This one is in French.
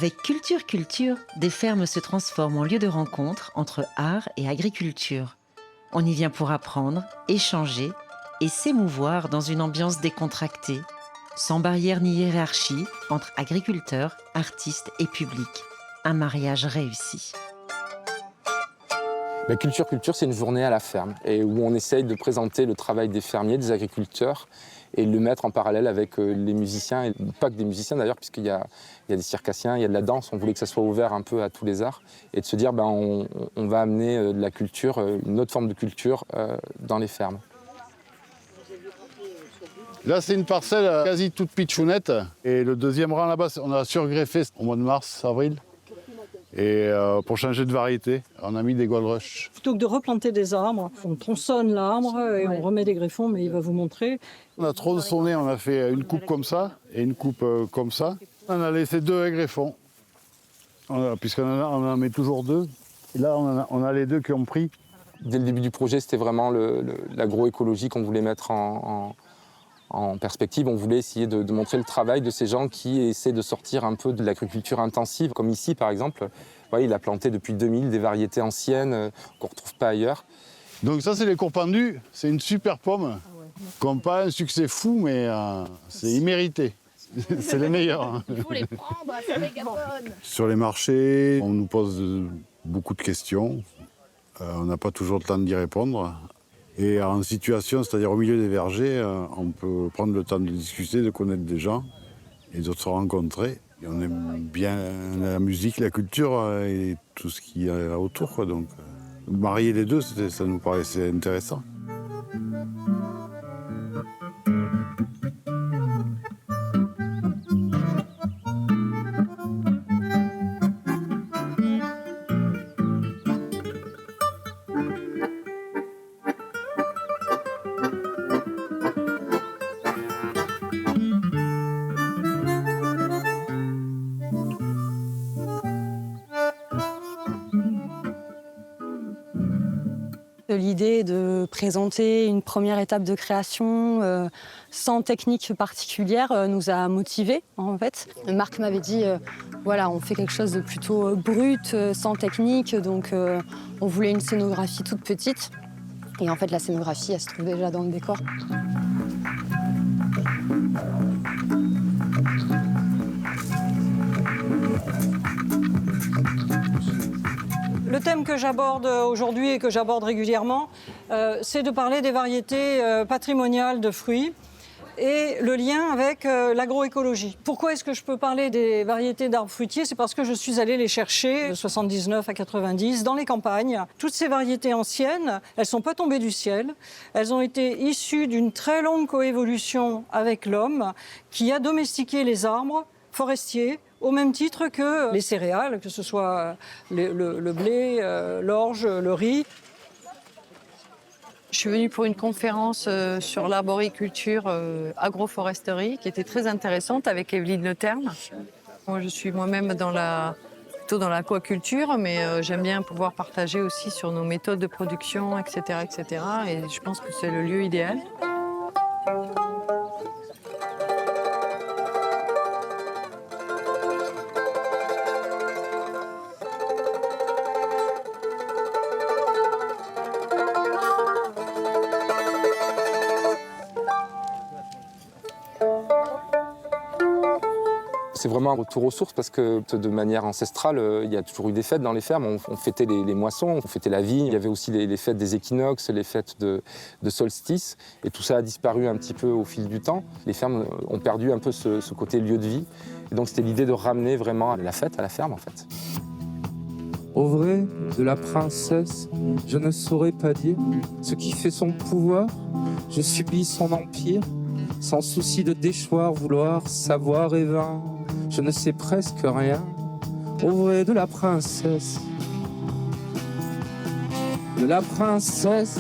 Avec Culture Culture, des fermes se transforment en lieu de rencontre entre art et agriculture. On y vient pour apprendre, échanger et s'émouvoir dans une ambiance décontractée, sans barrière ni hiérarchie entre agriculteurs, artistes et public. Un mariage réussi. Culture Culture, c'est une journée à la ferme et où on essaye de présenter le travail des fermiers, des agriculteurs et le mettre en parallèle avec les musiciens, et pas que des musiciens d'ailleurs, puisqu'il y a des circassiens, il y a de la danse. On voulait que ça soit ouvert un peu à tous les arts et de se dire on va amener de la culture, une autre forme de culture dans les fermes. Là, c'est une parcelle quasi toute pitchounette. Et le deuxième rang là-bas, on a surgreffé au mois de mars, avril. Et pour changer de variété, on a mis des gold rush. Plutôt que de replanter des arbres, on tronçonne l'arbre et on remet des greffons, mais il va vous montrer. On a tronçonné, on a fait une coupe comme ça et une coupe comme ça. On a laissé 2 greffons, puisqu'on en met toujours 2. Et là, on a les 2 qui ont pris. Dès le début du projet, c'était vraiment l'agroécologie qu'on voulait mettre en perspective. On voulait essayer de montrer le travail de ces gens qui essaient de sortir un peu de l'agriculture intensive. Comme ici, par exemple, il a planté depuis 2000 des variétés anciennes qu'on ne retrouve pas ailleurs. Donc ça, c'est les courpendus. C'est une super pomme qui n'a pas un succès fou, mais c'est immérité. C'est les meilleurs. Il faut les prendre, c'est méga bonne. Sur les marchés, on nous pose beaucoup de questions. On n'a pas toujours le temps d'y répondre. Et en situation, c'est-à-dire au milieu des vergers, on peut prendre le temps de discuter, de connaître des gens et de se rencontrer. Et on aime bien la musique, la culture et tout ce qu'il y a autour. Donc, marier les deux, ça nous paraissait intéressant. L'idée de présenter une première étape de création sans technique particulière nous a motivés en fait. Marc m'avait dit voilà, on fait quelque chose de plutôt brut, sans technique, donc on voulait une scénographie toute petite. Et en fait la scénographie elle se trouve déjà dans le décor. Le thème que j'aborde aujourd'hui et que j'aborde régulièrement, c'est de parler des variétés patrimoniales de fruits et le lien avec l'agroécologie. Pourquoi est-ce que je peux parler des variétés d'arbres fruitiers? C'est parce que je suis allée les chercher de 79 à 90 dans les campagnes. Toutes ces variétés anciennes, elles ne sont pas tombées du ciel. Elles ont été issues d'une très longue coévolution avec l'homme qui a domestiqué les arbres forestiers, au même titre que les céréales, que ce soit le blé, l'orge, le riz. Je suis venue pour une conférence sur l'arboriculture agroforesterie qui était très intéressante avec Evelyne Le Terme. Moi, je suis moi-même plutôt dans l'aquaculture, mais j'aime bien pouvoir partager aussi sur nos méthodes de production, etc., etc. Et je pense que c'est le lieu idéal. C'est vraiment un retour aux sources parce que de manière ancestrale, il y a toujours eu des fêtes dans les fermes. On fêtait les moissons, on fêtait la vie. Il y avait aussi les fêtes des équinoxes, les fêtes de solstice. Et tout ça a disparu un petit peu au fil du temps. Les fermes ont perdu un peu ce côté lieu de vie. Et donc c'était l'idée de ramener vraiment la fête à la ferme en fait. Au vrai, de la princesse, je ne saurais pas dire ce qui fait son pouvoir. Je subis son empire, sans souci de déchoir, vouloir savoir et vain. Je ne sais presque rien, au vrai de la princesse. De la princesse,